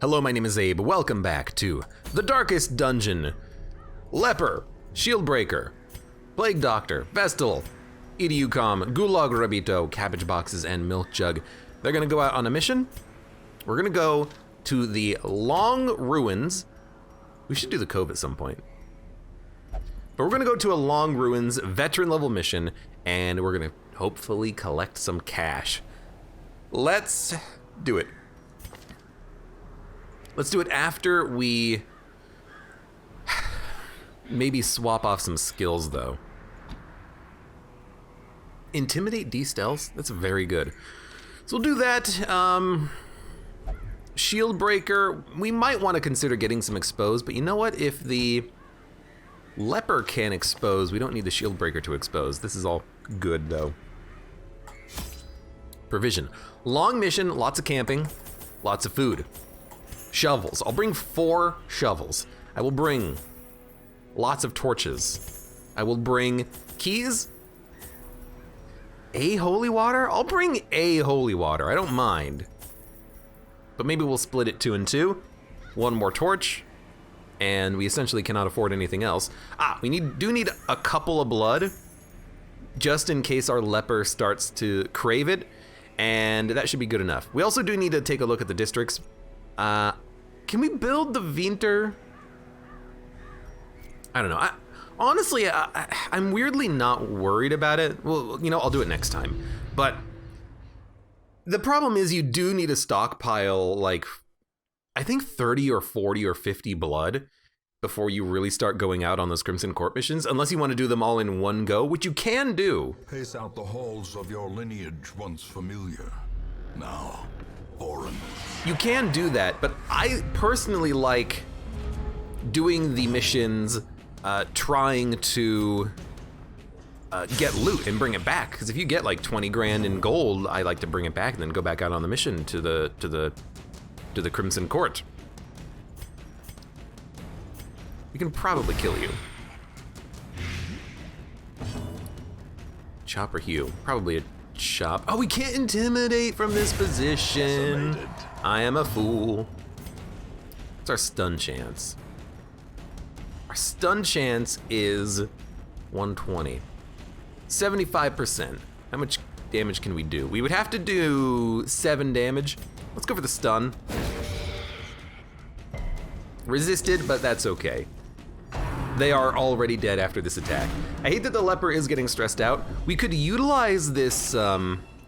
Hello, my name is Abe. Welcome back to The Darkest Dungeon. Leper, Shield Breaker, Plague Doctor, Vestal, Idiucom, Gulag Rabito, Cabbage Boxes, and Milk Jug. They're gonna go out on a mission. We're gonna go to the Long Ruins. We should do the Cove at some point. But we're gonna go to a Long Ruins veteran level mission, and we're gonna hopefully collect some cash. Let's do it. Let's do it after we maybe swap off some skills though. Intimidate, de-stealth, that's very good. So we'll do that. Shield Breaker, we might want to consider getting some exposed, but you know what? If the Leper can expose, we don't need the Shield Breaker to expose. This is all good though. Provision. Long mission, lots of camping, lots of food. Shovels. I'll bring 4 shovels. I will bring lots of torches. I will bring keys. A holy water? I'll bring a holy water. I don't mind. But maybe we'll split it 2 and 2. 1 more torch. And we essentially cannot afford anything else. We do need a couple of blood, just in case our leper starts to crave it. And that should be good enough. We also do need to take a look at the districts. Can we build the Winter? I don't know. Honestly, I'm weirdly not worried about it. Well, you know, I'll do it next time. But the problem is you do need to stockpile, like, I think 30 or 40 or 50 blood before you really start going out on those Crimson Court missions, unless you want to do them all in one go, which you can do. Pace out the halls of your lineage once familiar, now foreign. You can do that, but I personally like doing the missions trying to get loot and bring it back, because if you get like 20 grand in gold, I like to bring it back and then go back out on the mission to the Crimson Court. We can probably kill you. Chop or hew? Probably a chop. Oh, we can't intimidate from this position. I am a fool. What's our stun chance? Our stun chance is 120. 75%. How much damage can we do? We would have to do 7 damage. Let's go for the stun. Resisted, but that's okay. They are already dead after this attack. I hate that the leper is getting stressed out. We could utilize this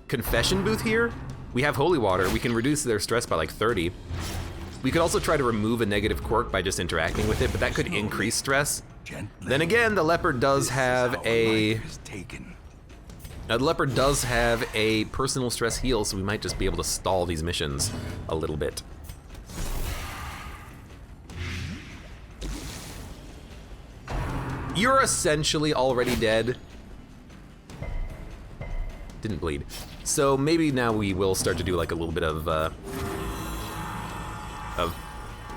confession booth here. We have holy water. We can reduce their stress by like 30. We could also try to remove a negative quirk by just interacting with it, but that could increase stress. Then again, the leper does have a personal stress heal, so we might just be able to stall these missions a little bit. You're essentially already dead. Didn't bleed. So maybe now we will start to do like a little bit of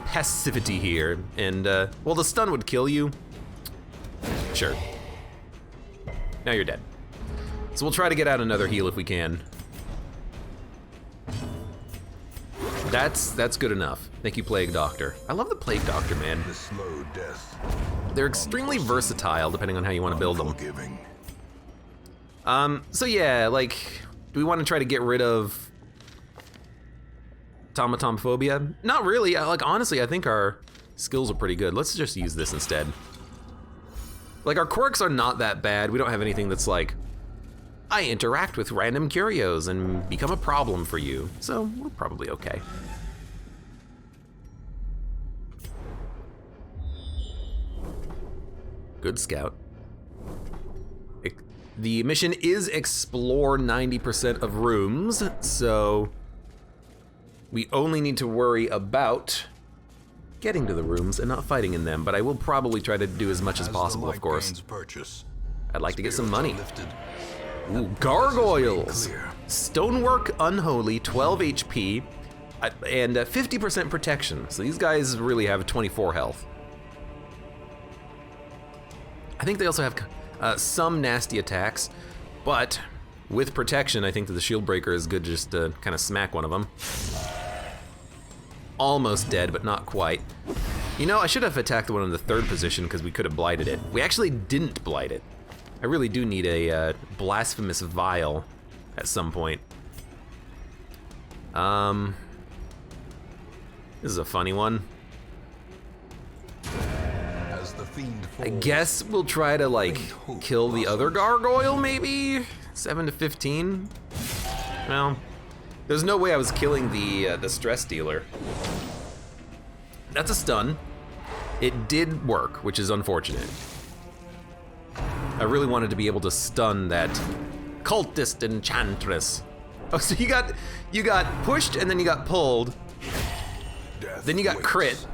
passivity here. And, well, the stun would kill you. Sure. Now you're dead. So we'll try to get out another heal if we can. That's good enough. Thank you, Plague Doctor. I love the Plague Doctor, man. The slow death. They're extremely versatile depending on how you want to build them. So yeah, like, do we want to try to get rid of Tomatomophobia? Not really. Like, honestly, I think our skills are pretty good. Let's just use this instead. Like, our quirks are not that bad. We don't have anything that's like, I interact with random curios and become a problem for you. So we're probably okay. Good scout. The mission is explore 90% of rooms, so we only need to worry about getting to the rooms and not fighting in them, but I will probably try to do as much as possible, of course. I'd like to get some money. Ooh, gargoyles! Stonework Unholy, 12 HP, and 50% protection, so these guys really have 24 health. I think they also have some nasty attacks, but with protection, I think that the Shield Breaker is good just to kind of smack one of them. almost dead, but not quite. You know, I should have attacked the one in the third position because we could have blighted it. We actually didn't blight it. I really do need a blasphemous vial at some point. This is a funny one. As the fiend I falls, guess we'll try to like kill the other gargoyle, maybe? 7 to 15? Well, there's no way I was killing the stress dealer. That's a stun. It did work, which is unfortunate. I really wanted to be able to stun that cultist enchantress. Oh, so you got pushed and then you got pulled. death Then you got waits crit.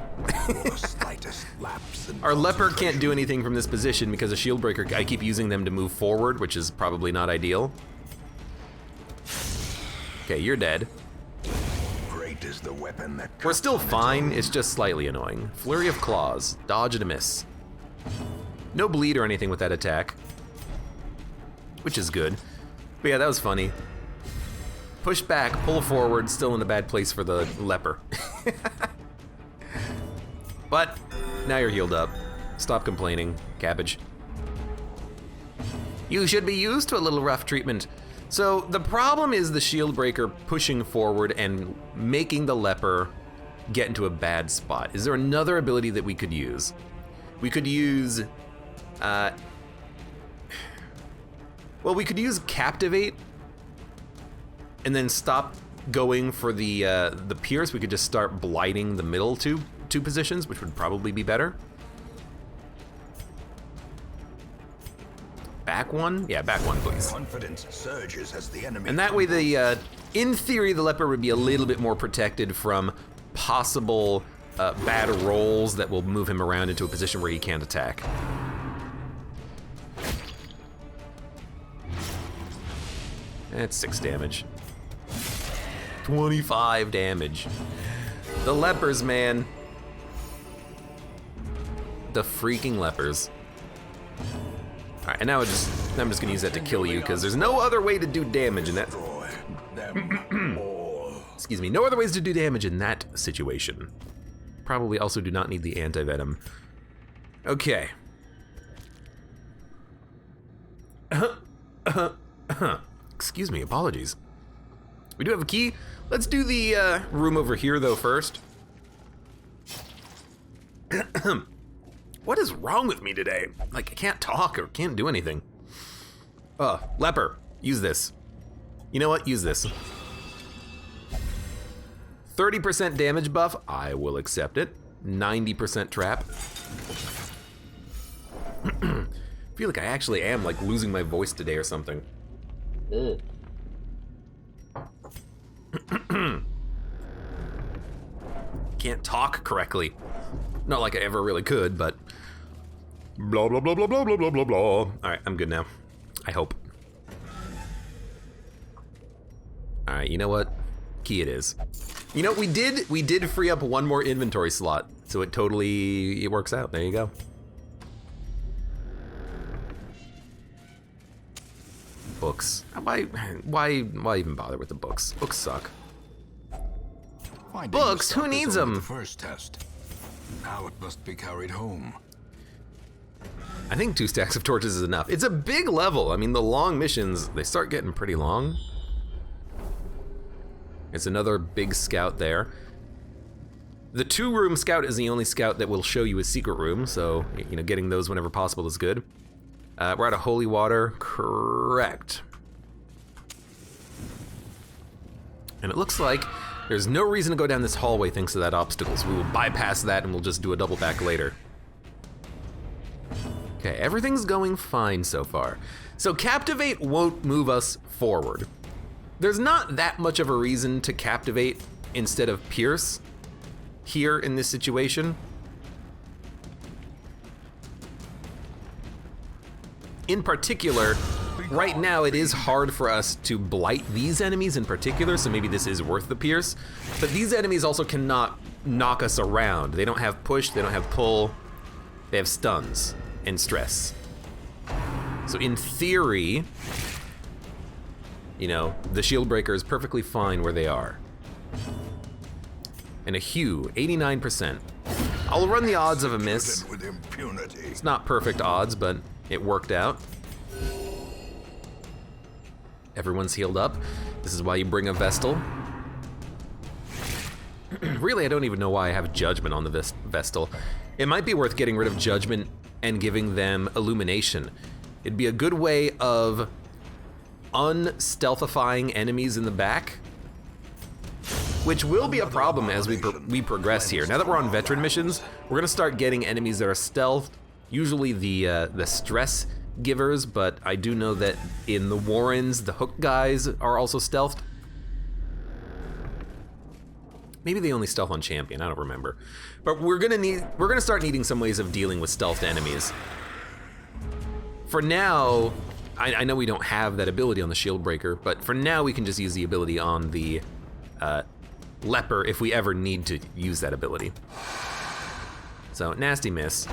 for the slightest lapse in Our leper can't concentration. do anything from this position because of shield breaker. I keep using them to move forward, which is probably not ideal. Okay, you're dead. Great is the weapon that We're cuts still on its fine, own. it's just slightly annoying. Flurry of claws, dodge and a miss. No bleed or anything with that attack, which is good. But yeah, that was funny. Push back, pull forward, still in a bad place for the leper. But now you're healed up. Stop complaining, cabbage. You should be used to a little rough treatment. So the problem is the shield breaker pushing forward and making the leper get into a bad spot. Is there another ability that we could use? We could use, well, we could use Captivate and then stop going for the pierce. We could just start blighting the middle two positions, which would probably be better. Back one? Yeah, back one, please. Confidence surges as the enemy. And that way, in theory, the leper would be a little bit more protected from possible bad rolls that will move him around into a position where he can't attack. That's 6 damage. 25 damage. The lepers, man. The freaking lepers. All right, and now I'm just gonna use that to kill you because there's no other way to do damage in that. Destroy them all. Excuse me, no other ways to do damage in that situation. Probably also do not need the anti-venom. Okay. Excuse me, apologies. We do have a key. Let's do the room over here though first. What is wrong with me today? Like, I can't talk or can't do anything. Leper, use this. You know what? Use this. 30% damage buff, I will accept it. 90% trap. I feel like I actually am like losing my voice today or something. Can't talk correctly. Not like I ever really could, but blah blah blah blah blah blah blah blah blah. All right, I'm good now. I hope. All right, you know what? Key it is. You know, we did free up one more inventory slot, so it works out. There you go. Books. Why even bother with the books? Books suck. Finding Books? the Who stuff is needs only them? The first test. Now it must be carried home. I think 2 stacks of torches is enough. It's a big level. I mean, the long missions, they start getting pretty long. It's another big scout there. The 2-room scout is the only scout that will show you a secret room, so, you know, getting those whenever possible is good. We're out of holy water, correct. And it looks like there's no reason to go down this hallway thanks to that obstacle, so we will bypass that and we'll just do a double back later. Okay, everything's going fine so far. So Captivate won't move us forward. There's not that much of a reason to Captivate instead of Pierce here in this situation. In particular, right now it is hard for us to blight these enemies in particular, so maybe this is worth the Pierce. But these enemies also cannot knock us around. They don't have push, they don't have pull, they have stuns and stress. So in theory, you know, the shield breaker is perfectly fine where they are. And a Hue, 89%. I'll run the odds of a miss. With impunity. It's not perfect odds, but it worked out. Everyone's healed up. This is why you bring a Vestal. Really, I don't even know why I have Judgment on the Vestal. It might be worth getting rid of Judgment and giving them Illumination. It'd be a good way of unstealthifying enemies in the back, which will be a problem as we progress here. Now that we're on veteran missions, we're gonna start getting enemies that are stealth, usually the stress givers, but I do know that in the Warrens, the hook guys are also stealthed. Maybe they only stealth on champion, I don't remember. But we're gonna start needing some ways of dealing with stealthed enemies. For now, I know we don't have that ability on the shield breaker, but for now we can just use the ability on the leper if we ever need to use that ability. So, nasty miss.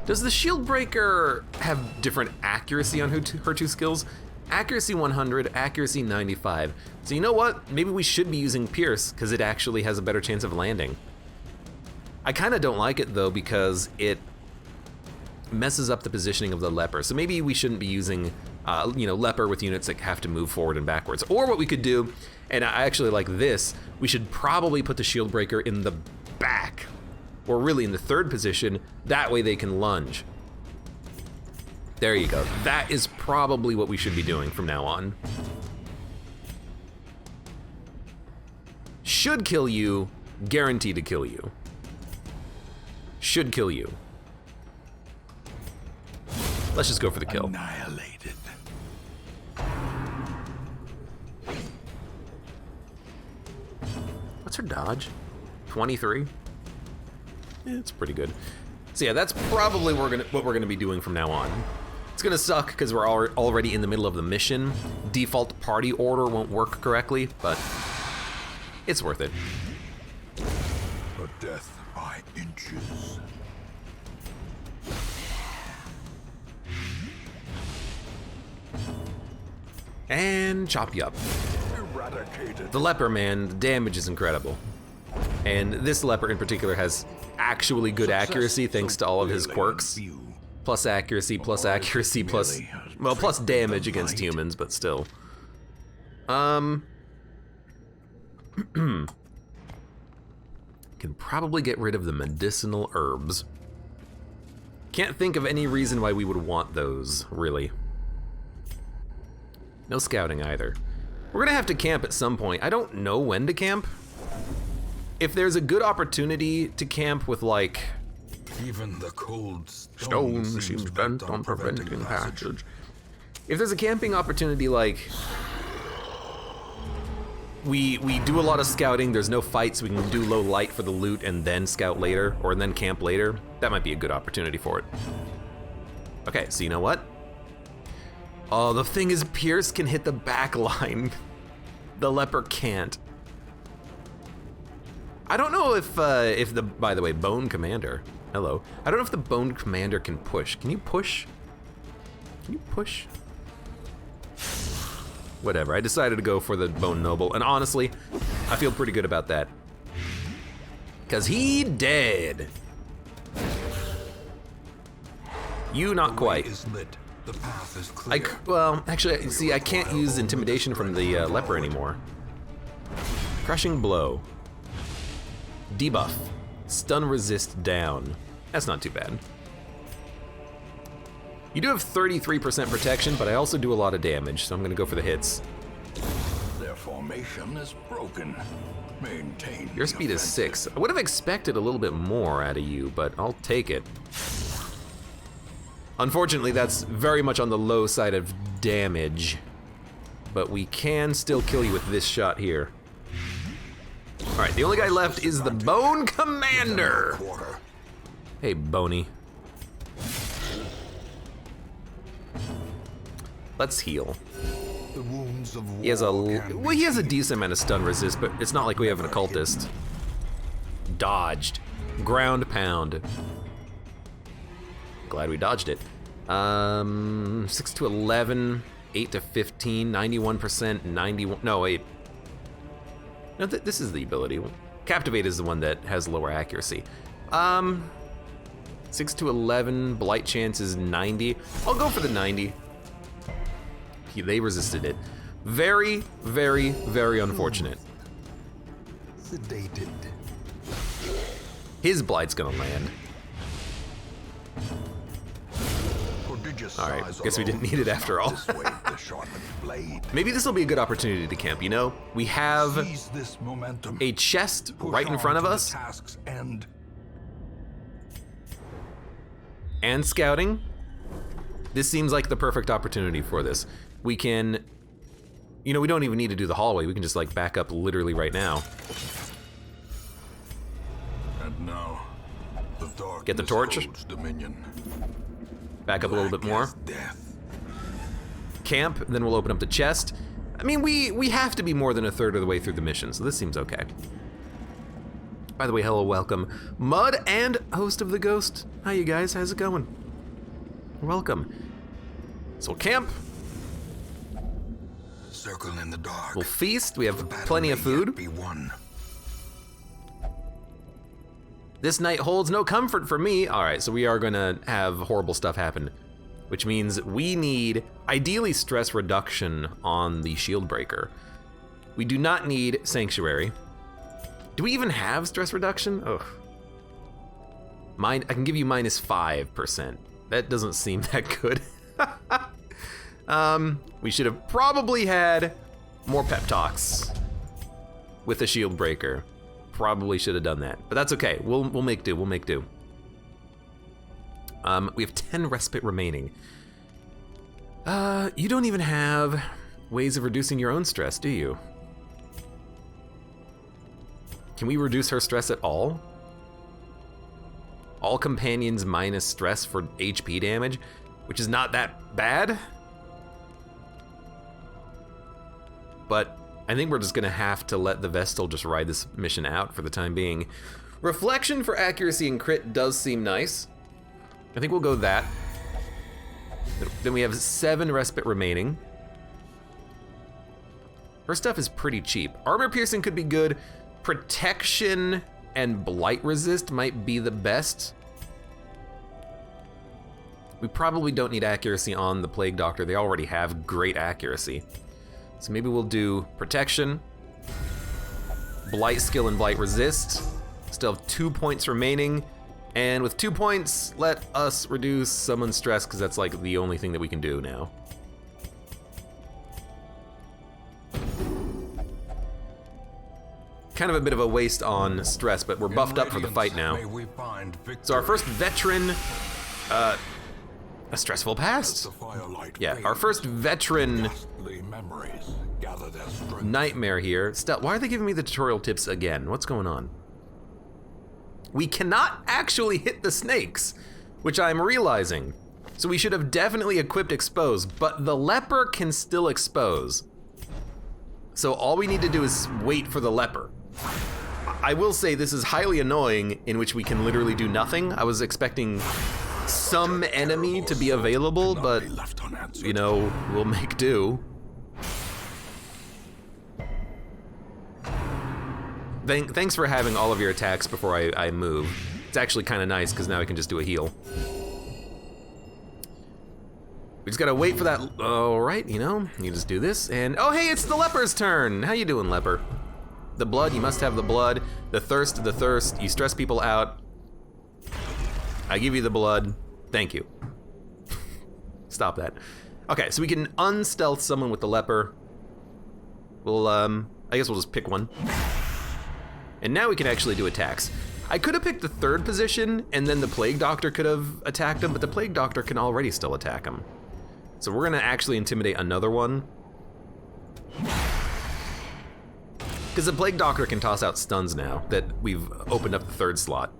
Does the shield breaker have different accuracy on her two skills? Accuracy 100, accuracy 95. So you know what? Maybe we should be using Pierce because it actually has a better chance of landing. I kind of don't like it though because it messes up the positioning of the leper. So maybe we shouldn't be using, leper with units that have to move forward and backwards. Or what we could do, and I actually like this, we should probably put the shield breaker in the back, or really in the third position. That way they can lunge. There you go. That is probably what we should be doing from now on. Should kill you, guaranteed to kill you. Should kill you. Let's just go for the kill. Annihilated. What's her dodge? 23? It's pretty good. So yeah, that's probably what we're gonna be doing from now on. It's gonna suck because we're already in the middle of the mission. Default party order won't work correctly, but it's worth it. A death by inches. And chop you up. Eradicated. The leper, man, the damage is incredible. And this leper in particular has actually good accuracy thanks to all of his quirks. Plus accuracy, plus damage against humans, but still. Can probably get rid of the medicinal herbs. Can't think of any reason why we would want those, really. No scouting either. We're gonna have to camp at some point. I don't know when to camp. If there's a good opportunity to camp with like even the cold stone seems bent on preventing passage. If there's a camping opportunity like we do a lot of scouting, there's no fights, we can do low light for the loot and then scout later, or then camp later, that might be a good opportunity for it. Okay, so you know what? Oh, the thing is Pierce can hit the back line. The leper can't. I don't know if the, by the way, Bone Commander, hello. I don't know if the Bone Commander can push. Can you push? Can you push? Whatever, I decided to go for the Bone Noble, and honestly, I feel pretty good about that. Cause he dead. You not quite. The path is clear. Well, actually, see, I can't use intimidation from the leper anymore. Crushing blow. Debuff. Stun resist down. That's not too bad. You do have 33% protection, but I also do a lot of damage, so I'm gonna go for the hits. Their formation is broken. Maintain. Your speed is 6. I would have expected a little bit more out of you, but I'll take it. Unfortunately, that's very much on the low side of damage, but we can still kill you with this shot here. All right, the only guy left is the Bone Commander. Hey, Boney. Let's heal. The wounds of He has a decent amount of stun resist, but it's not like we have an occultist. Dodged. Ground pound. Glad we dodged it. 6 to 11, 8 to 15, 91%, 91. No, wait. No, this is the ability. Captivate is the one that has lower accuracy. 6 to 11, blight chance is 90. I'll go for the 90. They resisted it. Very, very, very unfortunate. Sedated. His blight's gonna land. All right, guess we didn't need it after all. Maybe this will be a good opportunity to camp, you know? We have a chest right in front of us. And scouting. This seems like the perfect opportunity for this. We can, you know, we don't even need to do the hallway. We can just like back up literally right now. And now, get the torch. Back up a little bit more. Camp, then we'll open up the chest. I mean, we have to be more than a third of the way through the mission, so this seems okay. By the way, hello, welcome. Mud and host of the Ghost. Hi, you guys, how's it going? Welcome. So we'll camp. Circle in the dark. We'll feast, we have plenty of food. This night holds no comfort for me. All right, so we are gonna have horrible stuff happen, which means we need, ideally, stress reduction on the shield breaker. We do not need sanctuary. Do we even have stress reduction? Ugh. I can give you -5%. That doesn't seem that good. We should have probably had more pep talks with the shield breaker. Probably should have done that, but that's okay. We'll make do. We'll make do. We have 10 respite remaining. You don't even have ways of reducing your own stress, do you? Can we reduce her stress at all? All companions minus stress for HP damage, which is not that bad. But I think we're just gonna have to let the Vestal just ride this mission out for the time being. Reflection for accuracy and crit does seem nice. I think we'll go that. Then we have 7 respite remaining. Her stuff is pretty cheap. Armor piercing could be good. Protection and blight resist might be the best. We probably don't need accuracy on the Plague Doctor. They already have great accuracy. So maybe we'll do protection, blight skill and blight resist. Still have 2 points remaining. And with 2 points, let us reduce someone's stress, because that's like the only thing that we can do now. Kind of a bit of a waste on stress, but we're buffed up for the fight now. So our first veteran, a stressful past. Yeah, our first veteran nightmare here. Why are they giving me the tutorial tips again? What's going on? We cannot actually hit the snakes, which I'm realizing. So we should have definitely equipped expose, but the leper can still expose. So all we need to do is wait for the leper. I will say this is highly annoying, in which we can literally do nothing. I was expecting some enemy to be available, but you know, we'll make do. Thanks for having all of your attacks before I move. It's actually kind of nice, because now I can just do a heal. We just gotta wait for that. All right, you know, you just do this, and oh hey, it's the leper's turn. How you doing, leper? The blood, you must have the blood. The thirst, you stress people out. I give you the blood. Thank you. Stop that. Okay, so we can unstealth someone with the leper. We'll, I guess we'll just pick one. And now we can actually do attacks. I could have picked the 3rd position, and then the Plague Doctor could have attacked him, but the Plague Doctor can already still attack him. So we're gonna actually intimidate another one. Because the Plague Doctor can toss out stuns now that we've opened up the 3rd slot.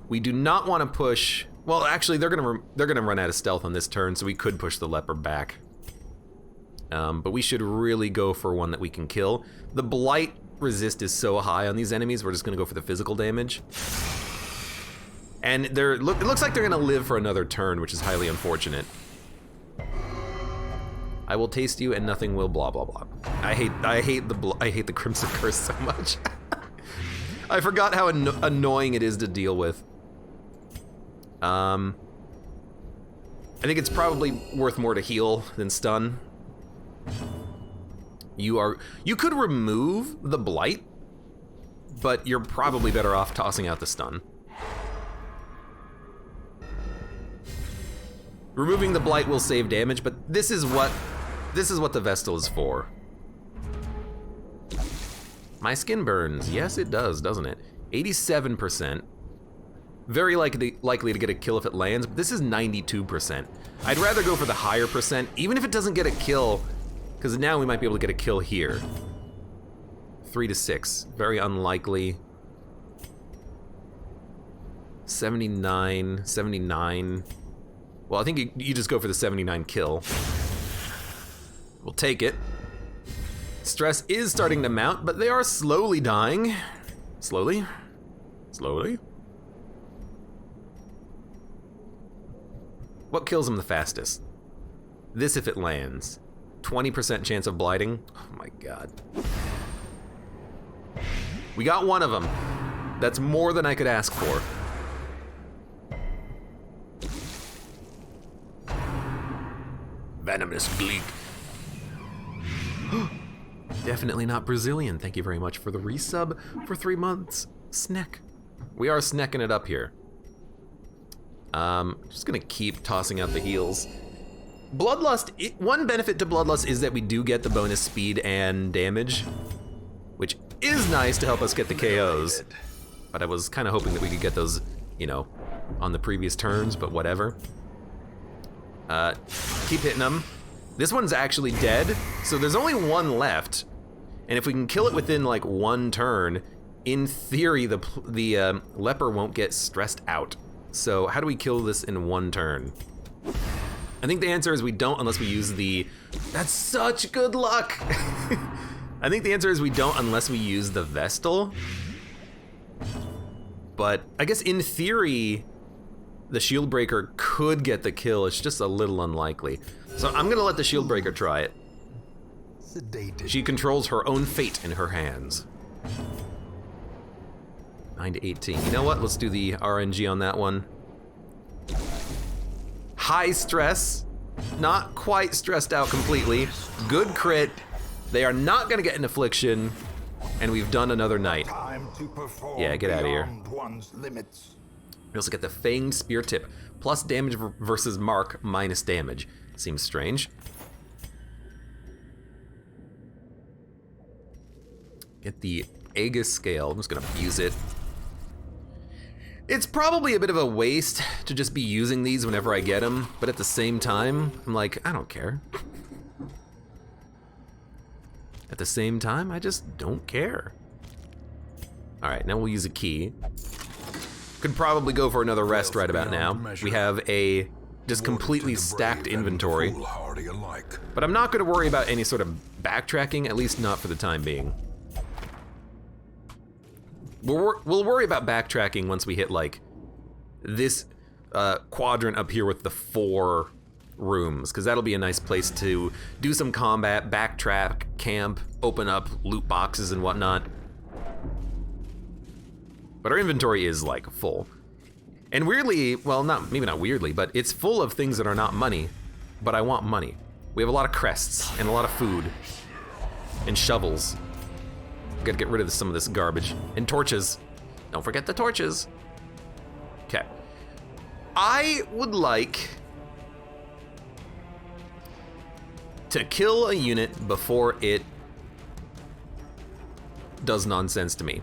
We do not want to push. Well, actually, they're gonna run out of stealth on this turn, so we could push the leper back. But we should really go for one that we can kill. The blight resist is so high on these enemies. We're just gonna go for the physical damage. And it looks like they're gonna live for another turn, which is highly unfortunate. I will taste you and nothing will blah blah blah. I hate the Crimson Curse so much. I forgot how annoying it is to deal with. I think it's probably worth more to heal than stun. You could remove the blight, but you're probably better off tossing out the stun. Removing the blight will save damage, but this is what the Vestal is for. My skin burns. Yes, it does, doesn't it? 87%. Very likely to get a kill if it lands, but this is 92%. I'd rather go for the higher percent, even if it doesn't get a kill, because now we might be able to get a kill here. 3 to 6, very unlikely. 79, 79. Well, I think you just go for the 79 kill. We'll take it. Stress is starting to mount, but they are slowly dying. Slowly? Slowly? What kills them the fastest? This if it lands. 20% chance of blighting. Oh my god. We got one of them. That's more than I could ask for. Venomous Gleek. Definitely not Brazilian. Thank you very much for the resub for 3 months. Snack. We are snacking it up here. Just gonna keep tossing out the heals. Bloodlust, one benefit to Bloodlust is that we do get the bonus speed and damage, which is nice to help us get the KOs. But I was kind of hoping that we could get those, you know, on the previous turns, but whatever. Keep hitting them. This one's actually dead, so there's only one left. And if we can kill it within like 1 turn, in theory, the leper won't get stressed out. So how do we kill this in 1 turn? I think the answer is we don't unless we use the... That's such good luck! I think the answer is we don't unless we use the Vestal. But I guess in theory, the Shield Breaker could get the kill. It's just a little unlikely. So I'm gonna let the Shield Breaker try it. Sedated. She controls her own fate in her hands. 9 to 18. You know what? Let's do the RNG on that one. High stress. Not quite stressed out completely. Good crit. They are not gonna get an affliction. And we've done another night. Time to perform Yeah, get out of here. beyond one's limits. We also get the Fanged Spear Tip. Plus damage versus mark, minus damage. Seems strange. Get the Aegis Scale. I'm just gonna use it. It's probably a bit of a waste to just be using these whenever I get them, but at the same time, I'm like, I don't care. At the same time, I just don't care. All right, now we'll use a key. Could probably go for another rest right about now. We have a just completely stacked inventory. Foolhardy alike. But I'm not gonna worry about any sort of backtracking, at least not for the time being. We'll worry about backtracking once we hit like this quadrant up here with the 4 rooms, because that'll be a nice place to do some combat, backtrack, camp, open up loot boxes and whatnot. But our inventory is like full. And weirdly, well, maybe not weirdly, but it's full of things that are not money, but I want money. We have a lot of crests and a lot of food and shovels. Gotta get rid of some of this garbage. And torches. Don't forget the torches. Okay. I would like to kill a unit before it does nonsense to me.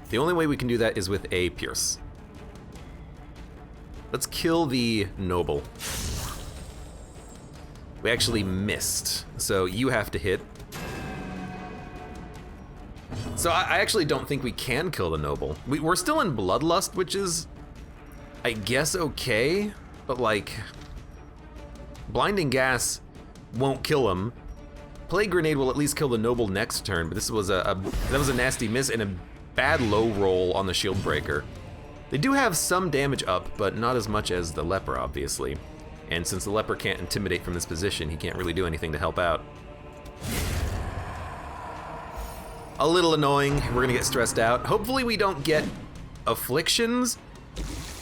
The only way we can do that is with a Pierce. Let's kill the Noble. We actually missed, so you have to hit. So I actually don't think we can kill the Noble. We're still in Bloodlust, which is, I guess, okay, but like, Blinding Gas won't kill him. Plague Grenade will at least kill the Noble next turn, but this was that was a nasty miss and a bad low roll on the Shield Breaker. They do have some damage up, but not as much as the Leper, obviously. And since the leper can't intimidate from this position, he can't really do anything to help out. A little annoying. We're gonna get stressed out. Hopefully we don't get afflictions,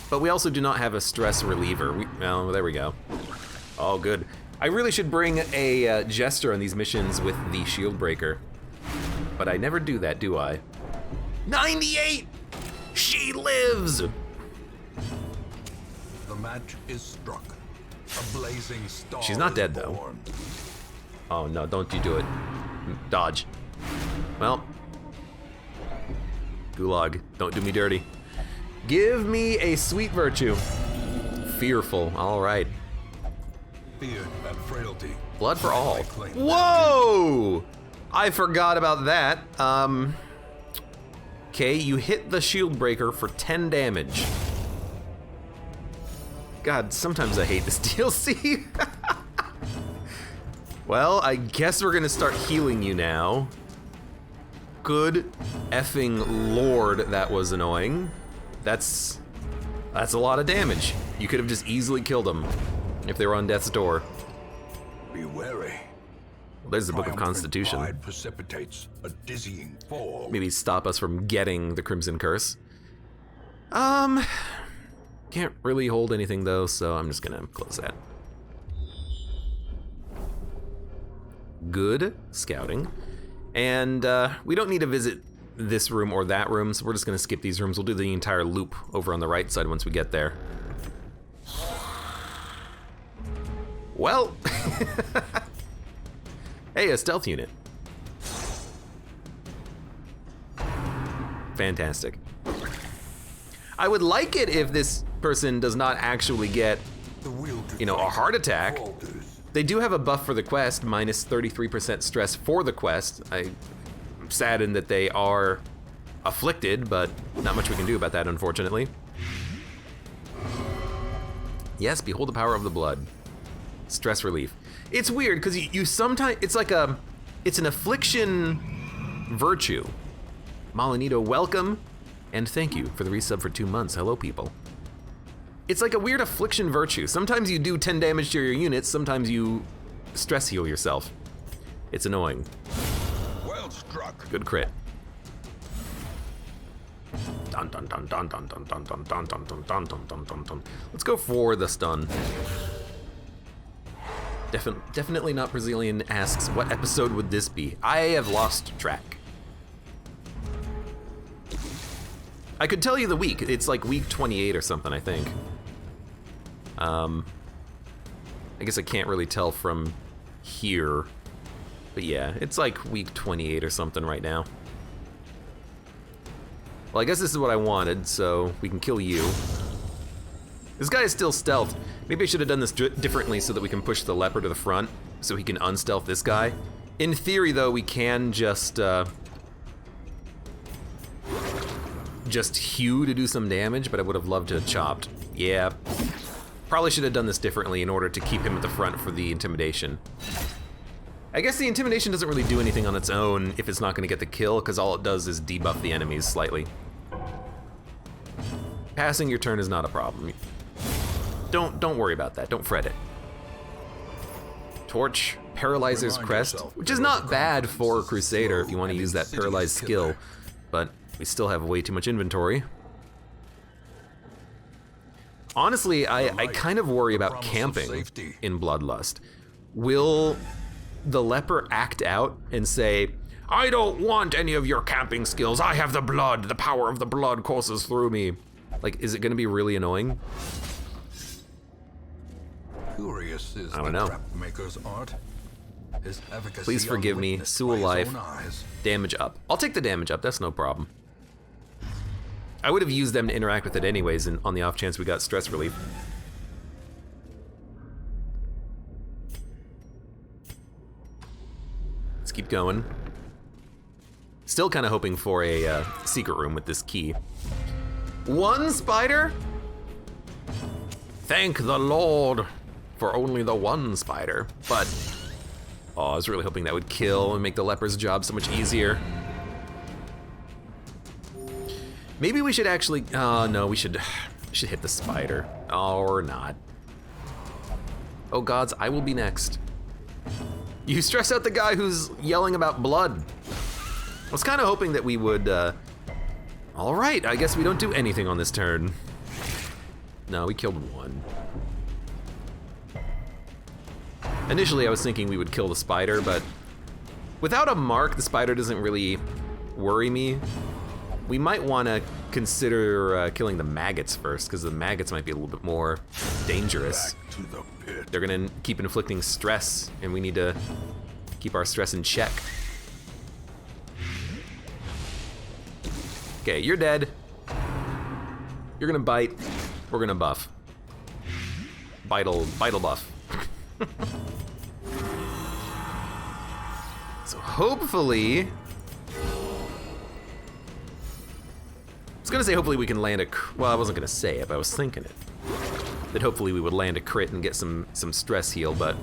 but we also do not have a stress reliever. Well, there we go. Oh, good. I really should bring a jester on these missions with the shield breaker, but I never do that, do I? 98! She lives! The match is struck. A blazing star. She's not dead, though. Born. Oh no, don't you do it. Dodge. Well. Gulag, don't do me dirty. Give me a sweet virtue. Fearful, all right. Fear and frailty. Blood for all. Whoa! I forgot about that. Okay, you hit the shield breaker for 10 damage. God, sometimes I hate this DLC. Well, I guess we're gonna start healing you now. Good effing lord, that was annoying. That's a lot of damage. You could have just easily killed them if they were on death's door. Be wary. Well, there's the Book of Constitution. Pride precipitates a dizzying fall. Maybe stop us from getting the Crimson Curse. Can't really hold anything though, so I'm just gonna close that. Good scouting. And we don't need to visit this room or that room, so we're just gonna skip these rooms. We'll do the entire loop over on the right side once we get there. Well, hey, a stealth unit. Fantastic. I would like it if this person does not actually get, you know, a heart attack. They do have a buff for the quest, minus 33% stress for the quest. I'm saddened that they are afflicted, but not much we can do about that, unfortunately. Yes, behold the power of the blood. Stress relief. It's weird, because you sometimes, it's an affliction virtue. Malinito, welcome, and thank you for the resub for 2 months. Hello, people. It's like a weird affliction virtue. Sometimes you do 10 damage to your units, sometimes you stress heal yourself. It's annoying. Well struck. Good crit. Dun dun dun dun dun dun dun dun dun dun dun dun dun dun dun dun. Let's go for the stun. Definitely not Brazilian asks, what episode would this be? I have lost track. I could tell you the week. It's like week 28 or something, I think. I guess I can't really tell from here. But yeah, it's like week 28 or something right now. Well, I guess this is what I wanted, so we can kill you. This guy is still stealthed. Maybe I should have done this differently so that we can push the leper to the front so he can unstealth this guy. In theory, though, we can just hew to do some damage, but I would have loved to have chopped. Yeah, probably should have done this differently in order to keep him at the front for the intimidation. I guess the intimidation doesn't really do anything on its own if it's not going to get the kill, because all it does is debuff the enemies slightly. Passing your turn is not a problem. Don't worry about that. Don't fret it. Torch, Paralyzer's Crest, which is not bad for a Crusader if you want to use that Paralyzed skill, but we still have way too much inventory. Honestly, I kind of worry about camping in Bloodlust. Will the leper act out and say, I don't want any of your camping skills. I have the blood. The power of the blood courses through me. Like, is it going to be really annoying? Curious is I don't the know. trap maker's art. His efficacy Please forgive me. unwitnessed Sewell by his life. own eyes. Damage up. I'll take the damage up. That's no problem. I would have used them to interact with it anyways, and on the off chance we got stress relief. Let's keep going. Still kind of hoping for a secret room with this key. One spider? Thank the Lord for only the one spider. But, oh, I was really hoping that would kill and make the leper's job so much easier. Maybe we should actually, no, we should hit the spider. Or not. Oh gods, I will be next. You stress out the guy who's yelling about blood. I was kind of hoping that we would, all right, I guess we don't do anything on this turn. No, we killed one. Initially, I was thinking we would kill the spider, but without a mark, the spider doesn't really worry me. We might want to consider killing the maggots first, because the maggots might be a little bit more dangerous. Back to the pit. They're gonna keep inflicting stress, and we need to keep our stress in check. Okay, you're dead. You're gonna bite. We're gonna buff. Vital buff. So hopefully, I was gonna say hopefully we can land a, well, I wasn't gonna say it, but I was thinking it. That hopefully we would land a crit and get some stress heal, but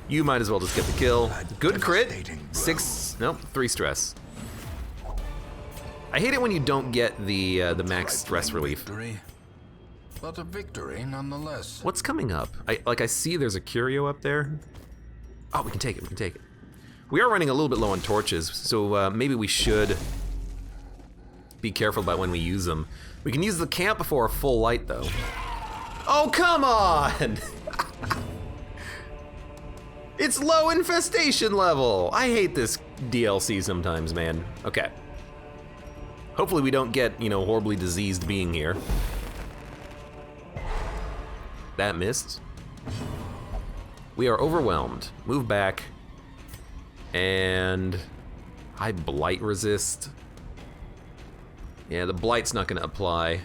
you might as well just get the kill. Good crit, 3 stress. I hate it when you don't get the max stress relief. Victory, but a victory nonetheless. What's coming up? I see there's a curio up there. Oh, we can take it, we can take it. We are running a little bit low on torches, so maybe we should be careful about when we use them. We can use the camp before a full light, though. Oh, come on! It's low infestation level! I hate this DLC sometimes, man. Okay. Hopefully we don't get, horribly diseased being here. That missed. We are overwhelmed. Move back. And I blight resist. Yeah, the blight's not gonna apply.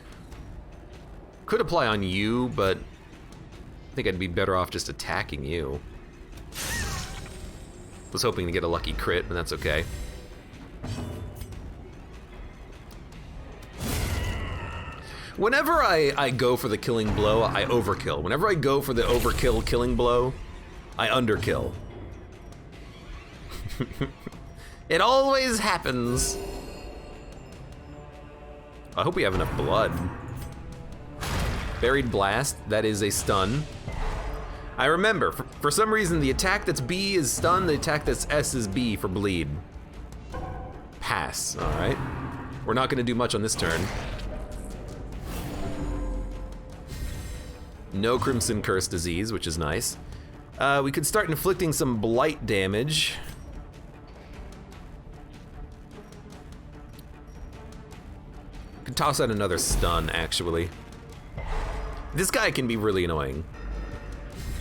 Could apply on you, but I think I'd be better off just attacking you. Was hoping to get a lucky crit, but that's okay. Whenever I go for the killing blow, I overkill. Whenever I go for the overkill killing blow, I underkill. It always happens. I hope we have enough blood. Buried Blast, that is a stun. I remember, for some reason, the attack that's B is stun, the attack that's S is B for bleed. Pass, all right. We're not gonna do much on this turn. No Crimson Curse disease, which is nice. We could start inflicting some blight damage. Could toss out another stun, actually. This guy can be really annoying.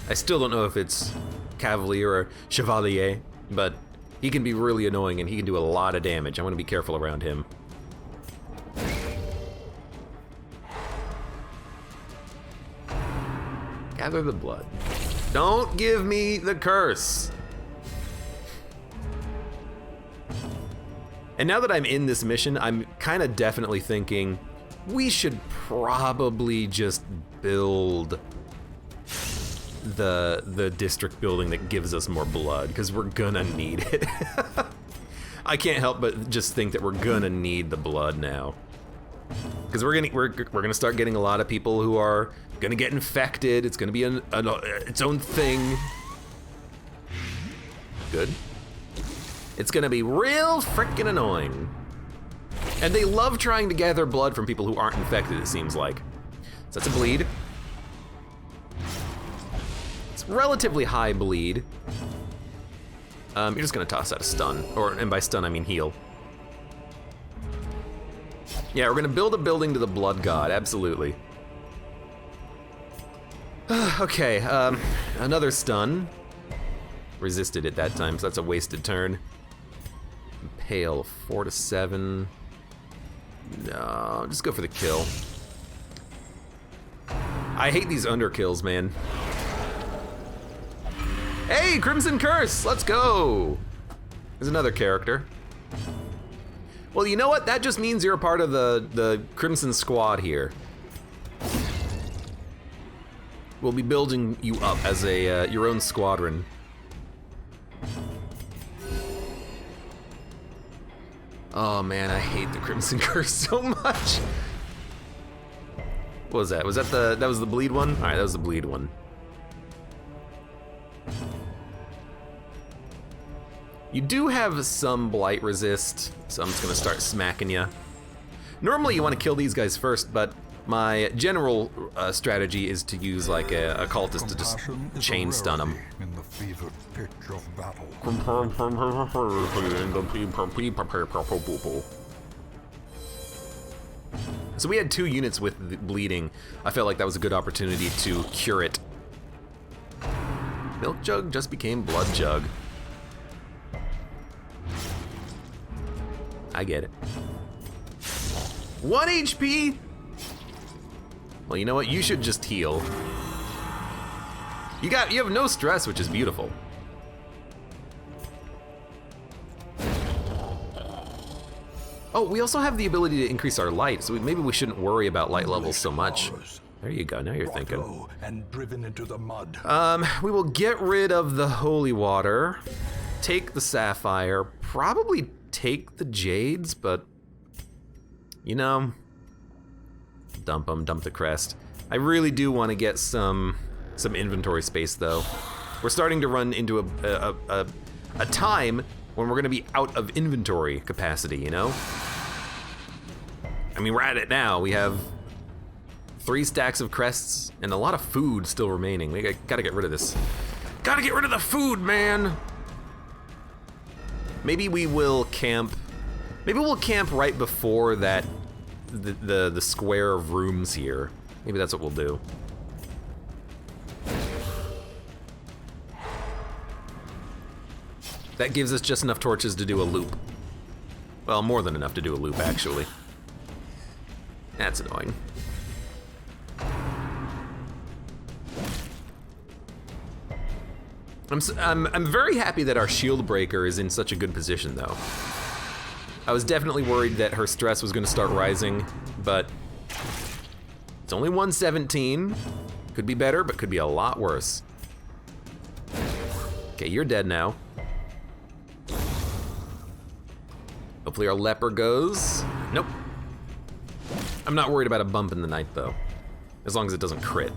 I still don't know if it's Cavalier or Chevalier, but he can be really annoying and he can do a lot of damage. I want to be careful around him. Gather the blood. Don't give me the curse. And now that I'm in this mission, I'm kind of definitely thinking we should probably just build the district building that gives us more blood, because we're gonna need it. I can't help but just think that we're gonna need the blood now, because we're gonna start getting a lot of people who are gonna get infected. It's gonna be its own thing. Good. It's gonna be real freaking annoying. And they love trying to gather blood from people who aren't infected, it seems like. So that's a bleed. It's relatively high bleed. You're just gonna toss out a stun, and by stun I mean heal. Yeah, we're gonna build a building to the blood god, absolutely. Okay, another stun. Resisted it that time, so that's a wasted turn. Pale, 4 to 7. No, just go for the kill. I hate these underkills, man. Hey, Crimson Curse, let's go. There's another character. Well, you know what? That just means you're a part of the Crimson Squad here. We'll be building you up as a your own squadron. Oh man, I hate the Crimson Curse so much. What was that? Was that was the bleed one? All right, that was the bleed one. You do have some blight resist, so I'm just gonna start smacking you. Normally you want to kill these guys first, but my general strategy is to use like a cultist to just chain stun them. In the fevered pitch of battle. So we had 2 units with the bleeding. I felt like that was a good opportunity to cure it. Milk Jug just became Blood Jug. I get it. 1 HP? Well, you know what? You should just heal. You have no stress, which is beautiful. Oh, we also have the ability to increase our light, so maybe we shouldn't worry about light levels so much. There you go, now you're thinking. And driven into the mud. We will get rid of the holy water, take the sapphire, probably take the jades, but you know, dump them, dump the crest. I really do want to get some inventory space though. We're starting to run into a time when we're gonna be out of inventory capacity, you know? I mean, we're at it now. We have 3 stacks of crests and a lot of food still remaining. We gotta get rid of this. Gotta get rid of the food, man! Maybe we will camp. Maybe we'll camp right before that, the square of rooms here. Maybe that's what we'll do. That gives us just enough torches to do a loop. Well, more than enough to do a loop, actually. That's annoying. I'm very happy that our shield breaker is in such a good position, though. I was definitely worried that her stress was going to start rising, but it's only 117. Could be better, but could be a lot worse. Okay, you're dead now. Hopefully our leper goes. Nope. I'm not worried about a bump in the night, though, as long as it doesn't crit.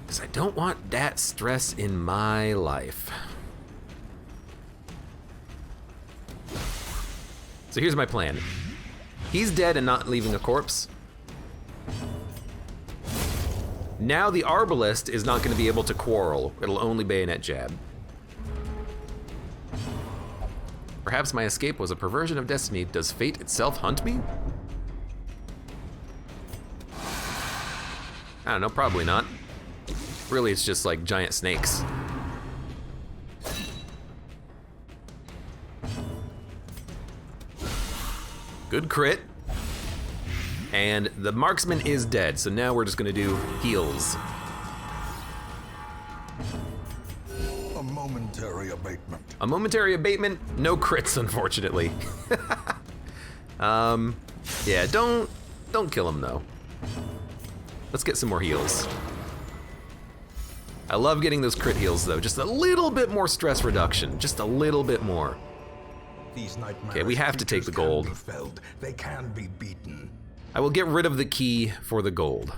Because I don't want that stress in my life. So here's my plan. He's dead and not leaving a corpse. Now the arbalist is not going to be able to quarrel. It'll only bayonet jab. Perhaps my escape was a perversion of destiny. Does fate itself hunt me? I don't know, probably not. Really, it's just like giant snakes. Good crit. And the marksman is dead, so now we're just gonna do heals. A momentary abatement. A momentary abatement, no crits, unfortunately. Yeah, don't kill him though. Let's get some more heals. I love getting those crit heals though, just a little bit more stress reduction, just a little bit more. These Okay, we have to take the gold. They can be beaten. I will get rid of the key for the gold.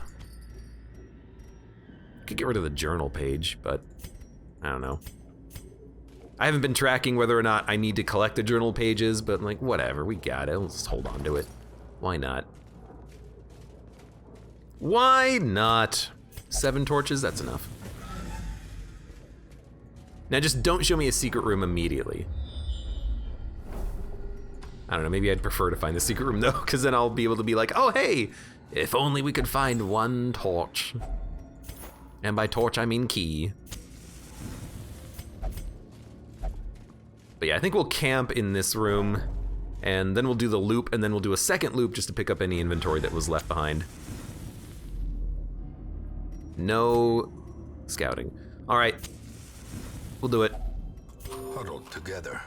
Could get rid of the journal page, but I don't know. I haven't been tracking whether or not I need to collect the journal pages, but like, whatever, we got it. Let's just hold on to it. Why not? Why not? 7 torches, that's enough. Now just don't show me a secret room immediately. I don't know, maybe I'd prefer to find the secret room though, because then I'll be able to be like, oh hey, if only we could find 1 torch. And by torch, I mean key. But yeah, I think we'll camp in this room, and then we'll do the loop, and then we'll do a second loop just to pick up any inventory that was left behind. No scouting. All right, we'll do it. Huddled together.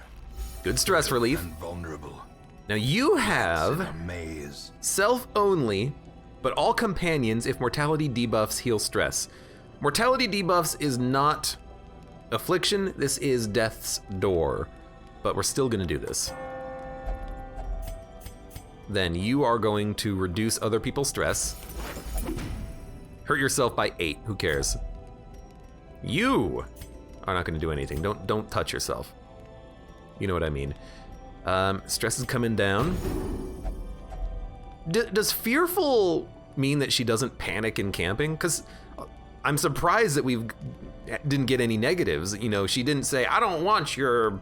Good stress relief. And vulnerable. Now you In have a maze. self only, but all companions if mortality debuffs heal stress. Mortality debuffs is not affliction, this is death's door, but we're still gonna do this. Then you are going to reduce other people's stress. Hurt yourself by 8, who cares? You are not gonna do anything, don't touch yourself. You know what I mean. Stress is coming down. Does fearful mean that she doesn't panic in camping? Because I'm surprised that we didn't get any negatives. You know, she didn't say, I don't want your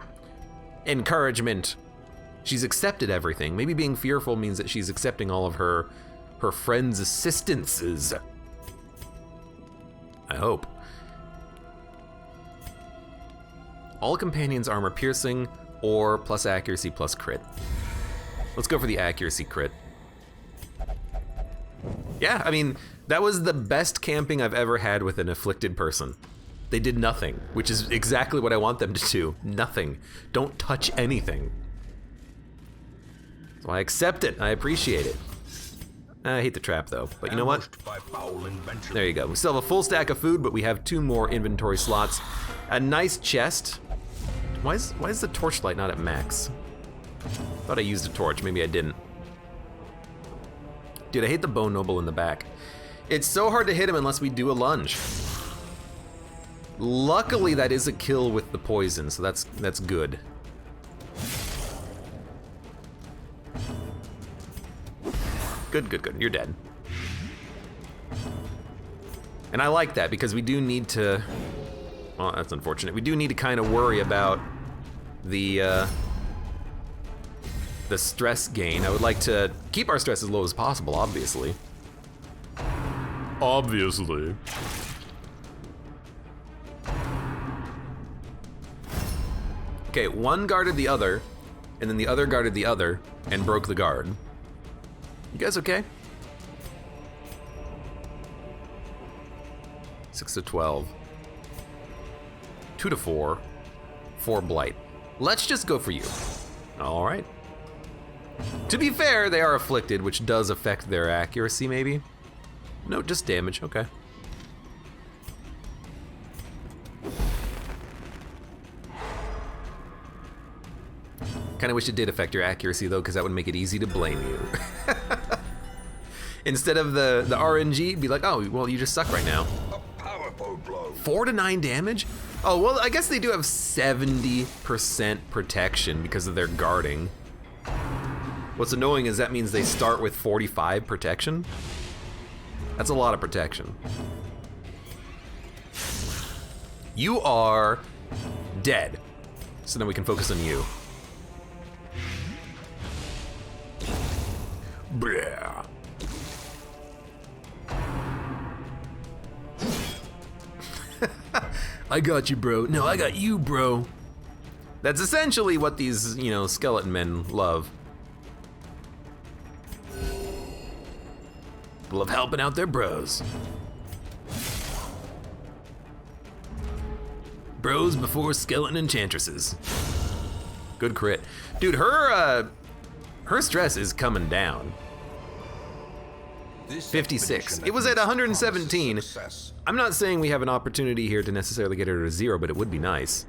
encouragement. She's accepted everything. Maybe being fearful means that she's accepting all of her friends' assistances. I hope. All companions armor piercing or plus accuracy plus crit. Let's go for the accuracy crit. Yeah, I mean, that was the best camping I've ever had with an afflicted person. They did nothing, which is exactly what I want them to do. Nothing. Don't touch anything. So I accept it. I appreciate it. I hate the trap though, but you know what? There you go. We still have a full stack of food, but we have 2 more inventory slots. A nice chest. Why is the torchlight not at max? Thought I used a torch, maybe I didn't. Dude, I hate the Bone Noble in the back. It's so hard to hit him unless we do a lunge. Luckily, that is a kill with the poison, so that's good. Good. You're dead. And I like that because we do need to... Well, that's unfortunate. We do need to kind of worry about the stress gain. I would like to keep our stress as low as possible, obviously. Obviously. Okay, one guarded the other, and then the other guarded the other, and broke the guard. You guys okay? 6 to 12. 2 to 4. 4 blight. Let's just go for you. All right. To be fair, they are afflicted, which does affect their accuracy, maybe. No, just damage. Okay. Kind of wish it did affect your accuracy though, because that would make it easy to blame you. Instead of the RNG, be like, oh, well, you just suck right now. A powerful blow. 4 to 9 damage? Oh, well, I guess they do have 70% protection because of their guarding. What's annoying is that means they start with 45 protection. That's a lot of protection. You are dead. So then we can focus on you. Blah. I got you, bro. No, I got you, bro. That's essentially what these, you know, skeleton men love. Love helping out their bros. Bros before skeleton enchantresses. Good crit. Dude, her stress is coming down. 56. It was at 117. I'm not saying we have an opportunity here to necessarily get her to 0, but it would be nice.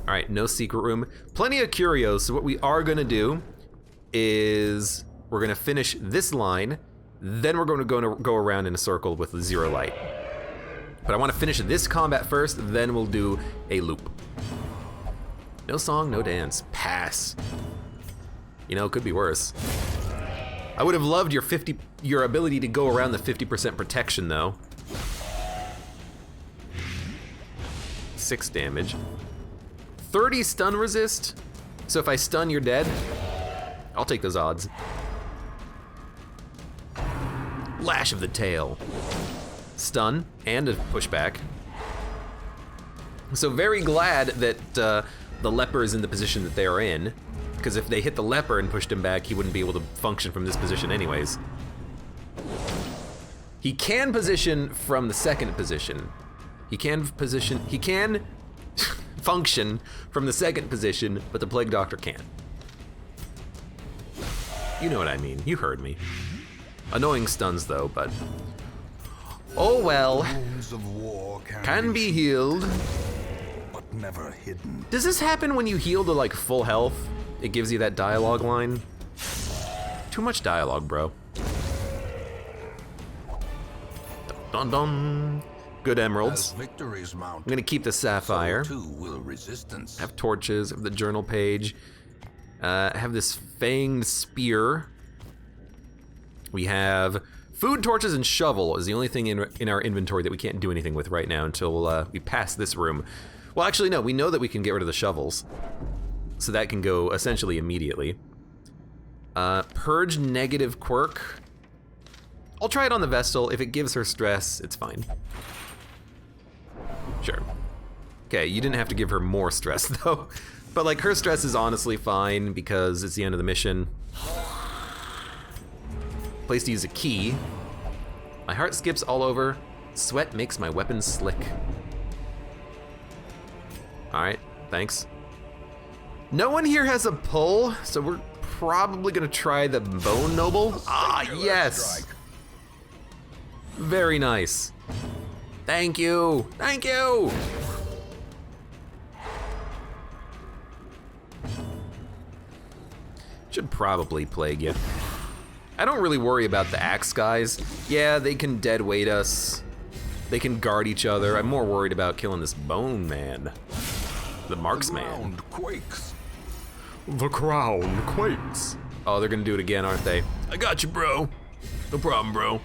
All right, no secret room. Plenty of curios, so what we are gonna do is we're gonna finish this line, then we're gonna go around in a circle with 0 light. But I wanna finish this combat first, then we'll do a loop. No song, no dance. Pass. You know, it could be worse. I would have loved your ability to go around the 50% protection though. 6 damage. 30 stun resist. So if I stun, you're dead. I'll take those odds. Lash of the tail. Stun and a pushback. So very glad that the leper is in the position that they are in, because if they hit the leper and pushed him back, he wouldn't be able to function from this position anyways. He can position from the second position. He can function from the second position, but the Plague Doctor can't. You know what I mean, you heard me. Annoying stuns though, but oh well. Wounds of war Can be healed. but never hidden. Does this happen when you heal to like full health? It gives you that dialogue line. Too much dialogue, bro. Dun dun. Good As emeralds. victories mount, I'm gonna keep the sapphire. so too will resistance. Have torches, have the journal page. Have this fanged spear. We have food, torches, and shovel is the only thing in our inventory that we can't do anything with right now until we pass this room. Well, actually, no, we know that we can get rid of the shovels. So that can go essentially immediately. Purge negative quirk. I'll try it on the Vestal. If it gives her stress, it's fine. Sure. Okay, you didn't have to give her more stress though. But like her stress is honestly fine because it's the end of the mission. Place to use a key. My heart skips all over. Sweat makes my weapon slick. Alright, thanks. No one here has a pull, so we're probably gonna try the Bone Noble. Ah, yes! Very nice. Thank you, thank you! Should probably plague you. I don't really worry about the axe guys. Yeah, they can dead weight us. They can guard each other. I'm more worried about killing this bone man. The marksman. The ground quakes. The crown quakes. Oh, they're gonna do it again, aren't they? I got you, bro. No problem, bro.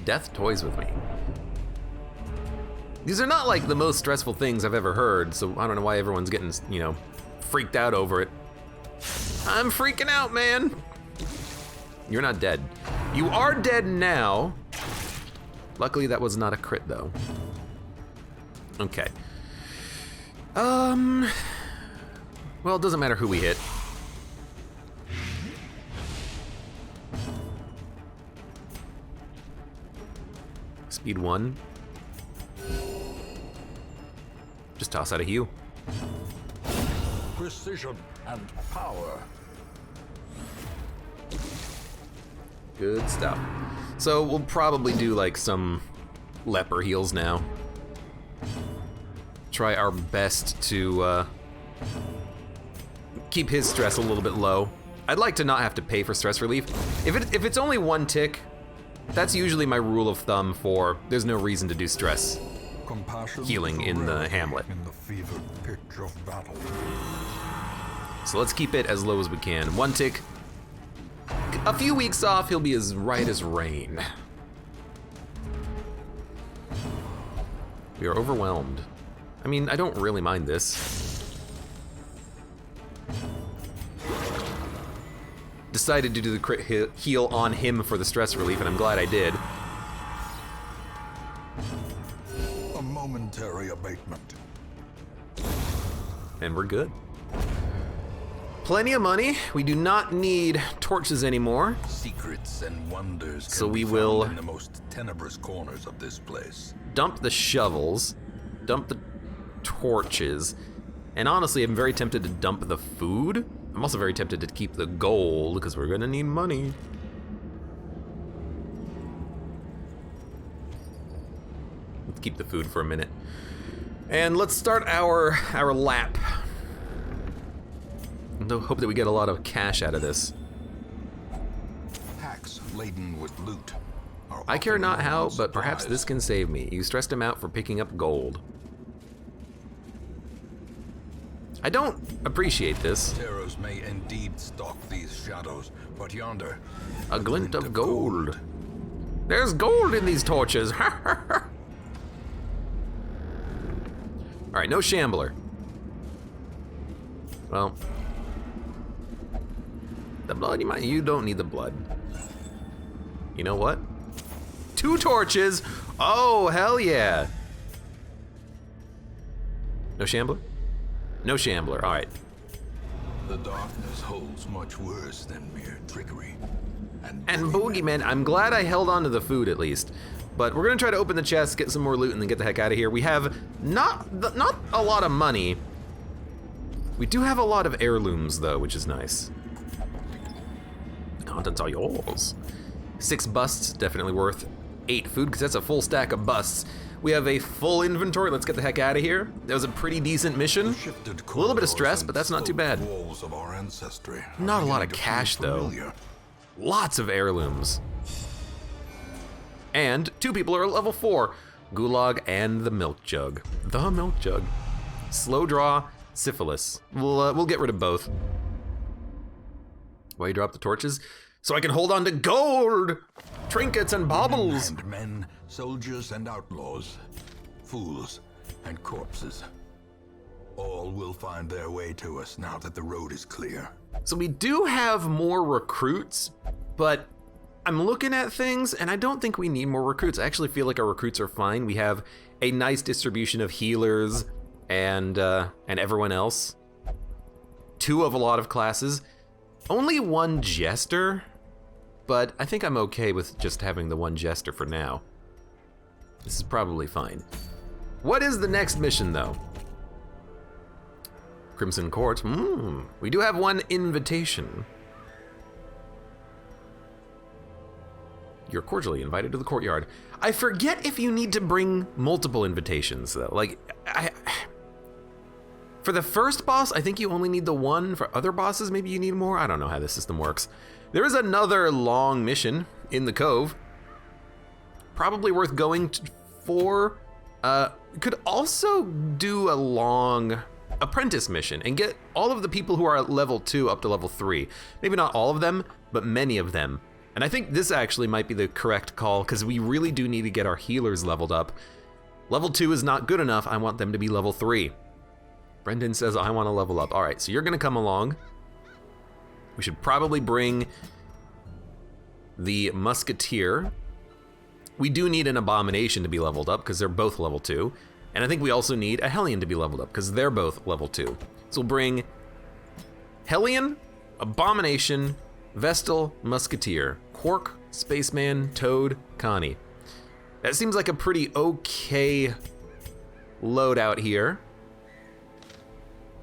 Death toys with me. These are not like the most stressful things I've ever heard, so I don't know why everyone's getting, you know, freaked out over it. I'm freaking out, man. You're not dead. You are dead now. Luckily, that was not a crit, though. Okay. Well, it doesn't matter who we hit. Speed 1. Just toss out a heal. Precision and power. Good stuff. So we'll probably do like some leper heals now. Try our best to keep his stress a little bit low. I'd like to not have to pay for stress relief. If it's only one tick, that's usually my rule of thumb for there's no reason to do stress Compassion healing in the hamlet. in the fevered pitch of battle. So let's keep it as low as we can. One tick. A few weeks off, he'll be as right as rain. We are overwhelmed. I mean, I don't really mind this. Decided to do the crit heal on him for the stress relief, and I'm glad I did. A momentary abatement. And we're good. Plenty of money. We do not need torches anymore. Secrets and wonders can So we be will- found in the most tenebrous corners of this place. Dump the shovels. Dump the torches. And honestly, I'm very tempted to dump the food. I'm also very tempted to keep the gold, because we're gonna need money. Let's keep the food for a minute. And let's start our lap. And hope that we get a lot of cash out of this. Packs laden with loot. Are I care often not low how, on but perhaps supplies. this can save me. You stressed him out for picking up gold. I don't appreciate this. Terrors may indeed stalk these shadows, but yonder, A glint of gold. There's gold in these torches. All right, no shambler. Well, the blood, you don't need the blood. You know what? 2 torches. Oh, hell yeah. No shambler? No shambler, all right. The darkness holds much worse than mere trickery. And boogeyman, I'm glad I held on to the food at least. But we're gonna try to open the chest, get some more loot, and then get the heck out of here. We have not a lot of money. We do have a lot of heirlooms though, which is nice. The contents are yours. 6 busts, definitely worth 8 food, because that's a full stack of busts. We have a full inventory, let's get the heck out of here. That was a pretty decent mission. A little bit of stress, but that's not too bad. Walls of our ancestry Not a lot of beginning to cash, feel though. familiar. Lots of heirlooms. And 2 people are at level 4. Gulag and the milk jug. The milk jug. Slow draw, syphilis. We'll get rid of both. Why you drop the torches? So I can hold on to gold, trinkets and baubles. And men, soldiers and outlaws, fools and corpses. All will find their way to us now that the road is clear. So we do have more recruits, but I'm looking at things and I don't think we need more recruits. I actually feel like our recruits are fine. We have a nice distribution of healers and everyone else. 2 of a lot of classes. Only 1 jester, but I think I'm okay with just having the 1 jester for now. This is probably fine. What is the next mission though? Crimson Court. We do have 1 invitation. You're cordially invited to the courtyard. I forget if you need to bring multiple invitations though. Like, for the first boss, I think you only need the 1. For other bosses, maybe you need more. I don't know how the system works. There is another long mission in the cove. Probably worth going for. Could also do a long apprentice mission and get all of the people who are at level 2 up to level 3. Maybe not all of them, but many of them. And I think this actually might be the correct call because we really do need to get our healers leveled up. Level 2 is not good enough. I want them to be level 3. Brendan says, I want to level up. All right, so you're going to come along. We should probably bring the musketeer. We do need an abomination to be leveled up because they're both level 2. And I think we also need a Hellion to be leveled up because they're both level 2. So we'll bring Hellion, Abomination, Vestal, Musketeer, Quark, Spaceman, Toad, Connie. That seems like a pretty okay loadout here.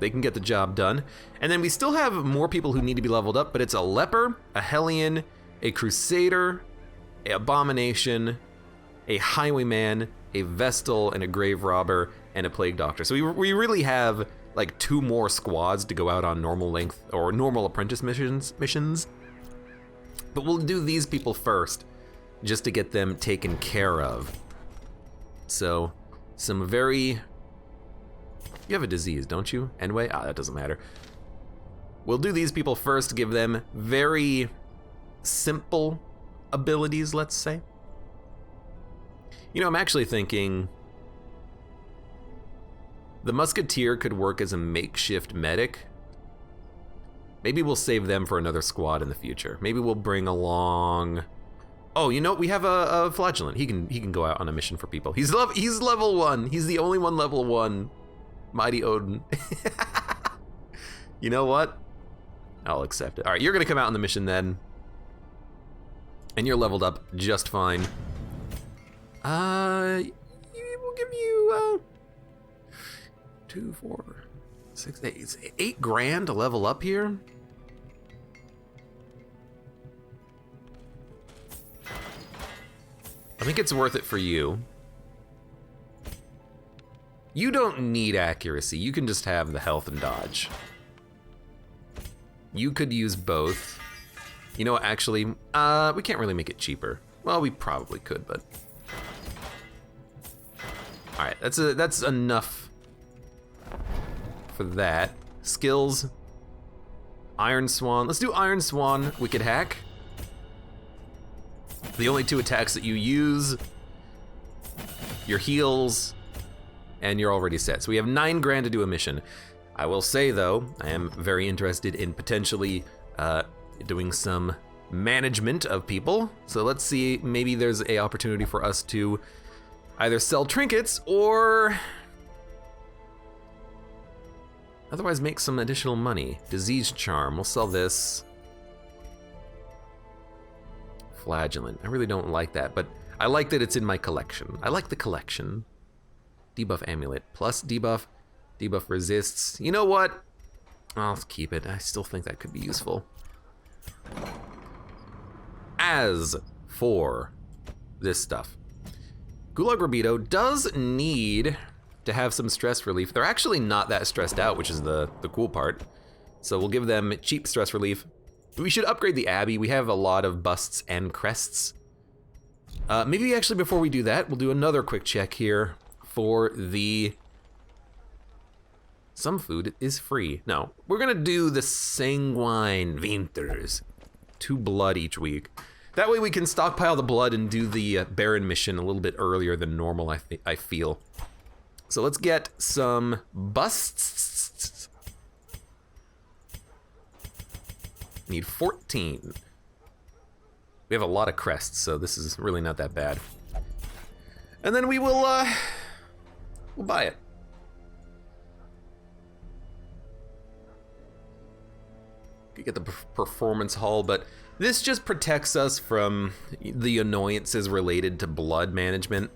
They can get the job done. And then we still have more people who need to be leveled up, but it's a Leper, a Hellion, a Crusader, a Abomination, a Highwayman, a Vestal, and a Grave Robber, and a Plague Doctor. So we really have like 2 more squads to go out on normal length or normal apprentice missions. But we'll do these people first, just to get them taken care of. So, some very... You have a disease, don't you? Anyway, that doesn't matter. We'll do these people first, give them very simple abilities, let's say. You know, I'm actually thinking the Musketeer could work as a makeshift medic. Maybe we'll save them for another squad in the future. Maybe we'll bring along... Oh, you know, we have a Flagellant. He can go out on a mission for people. He's level 1. He's the only one level 1. Mighty Odin. You know what? I'll accept it. All right, you're gonna come out on the mission then. And you're leveled up just fine. We'll give you 2, 4, 6, 8. It's $8,000 to level up here. I think it's worth it for you. You don't need accuracy. You can just have the health and dodge. You could use both. You know what, actually, we can't really make it cheaper. Well, we probably could, but... All right, that's enough for that. Skills, Iron Swan. Let's do Iron Swan, Wicked Hack. The only 2 attacks that you use, your heals, and you're already set. So we have $9,000 to do a mission. I will say though, I am very interested in potentially doing some management of people. So let's see, maybe there's an opportunity for us to either sell trinkets or otherwise make some additional money. Disease Charm, we'll sell this. Flagellant, I really don't like that, but I like that it's in my collection. I like the collection. Debuff Amulet, plus debuff, debuff resists. You know what? I'll keep it. I still think that could be useful. As for this stuff, Gulag Rabito does need to have some stress relief. They're actually not that stressed out, which is the cool part. So we'll give them cheap stress relief. We should upgrade the Abbey. We have a lot of busts and crests. Maybe actually before we do that, we'll do another quick check here for the... Some food is free. No, we're gonna do the Sanguine Winters. 2 blood each week. That way we can stockpile the blood and do the Baron mission a little bit earlier than normal, I feel. So let's get some busts. Need 14. We have a lot of crests, so this is really not that bad. And then we will, we'll buy it. Could get the performance hull, but this just protects us from the annoyances related to blood management.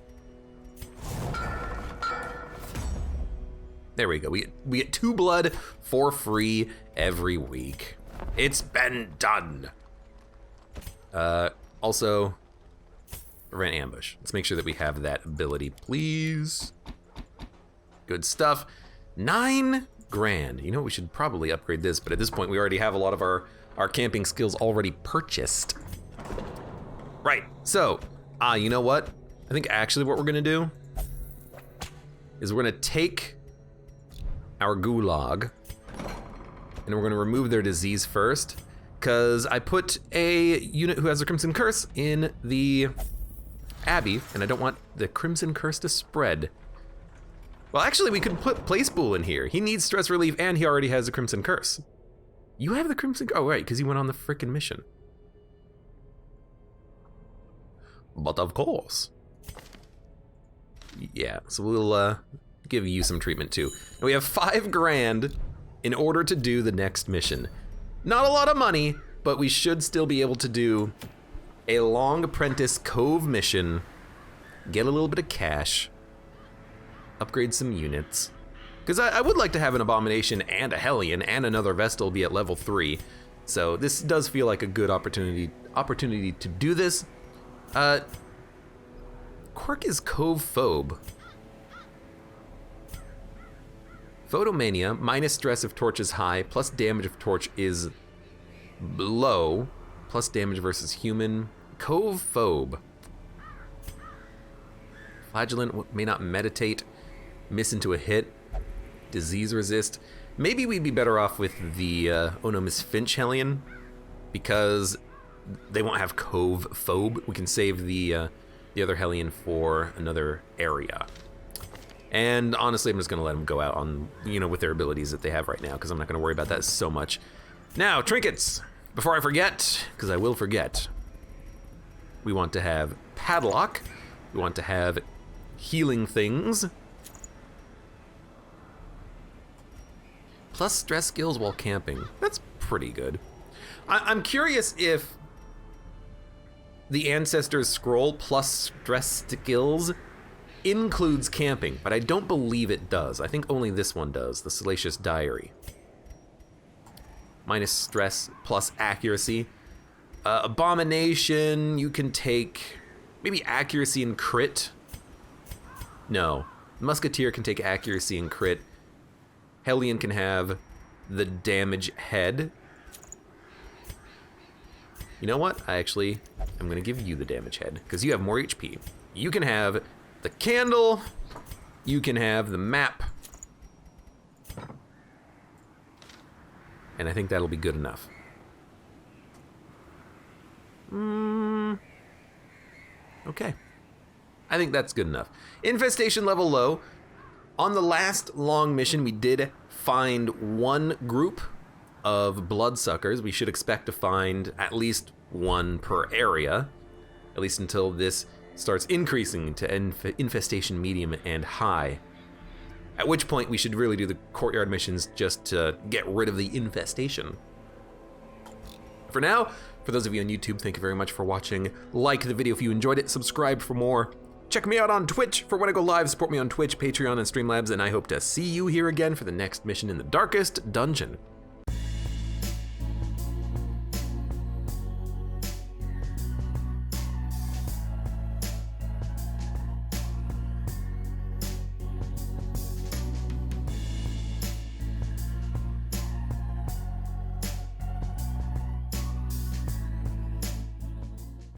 There we go. We get 2 blood for free every week. It's been done. Also, prevent ambush. Let's make sure that we have that ability, please. Good stuff. 9 grand. You know, we should probably upgrade this, but at this point we already have a lot of our camping skills already purchased. Right, so, you know what? I think actually what we're gonna do is we're gonna take our gulag and we're gonna remove their disease first, because I put a unit who has a Crimson Curse in the Abbey, and I don't want the Crimson Curse to spread. Well, actually, we could put Placepool in here. He needs stress relief, and he already has a Crimson Curse. You have the Crimson... Oh, right, because he went on the frickin' mission. But of course. Yeah, so we'll give you some treatment, too. And we have 5 grand in order to do the next mission. Not a lot of money, but we should still be able to do a Long Apprentice Cove mission, get a little bit of cash, upgrade some units. Because I would like to have an Abomination and a Hellion and another Vestal be at level 3. So this does feel like a good opportunity to do this. Quirk is Cove Phobe. Photomania, minus stress if torch is high, plus damage if torch is low, plus damage versus human. Cove Phobe. Flagellant may not meditate, miss into a hit, disease resist. Maybe we'd be better off with the Oh No Miss Finch Hellion, because they won't have Cove Phobe. We can save the other Hellion for another area. And honestly, I'm just gonna let them go out on, you know, with their abilities that they have right now, because I'm not gonna worry about that so much. Now, trinkets. Before I forget, because I will forget, we want to have Padlock. We want to have healing things. Plus stress skills while camping. That's pretty good. I'm curious if the Ancestor's Scroll plus stress skills includes camping, but I don't believe it does. I think only this one does, the Salacious Diary. Minus stress plus accuracy. Abomination, you can take maybe accuracy and crit. No, Musketeer can take accuracy and crit. Hellion can have the damage head. You know what? I'm gonna give you the damage head, because you have more HP. You can have the candle, you can have the map. And I think that'll be good enough. Okay. I think that's good enough. Infestation level low. On the last long mission, we did find 1 group of bloodsuckers. We should expect to find at least 1 per area, at least until this starts increasing to infestation medium and high. At which point we should really do the courtyard missions just to get rid of the infestation. For now, for those of you on YouTube, thank you very much for watching. Like the video if you enjoyed it, subscribe for more. Check me out on Twitch for when I go live, support me on Twitch, Patreon, and Streamlabs, and I hope to see you here again for the next mission in the Darkest Dungeon.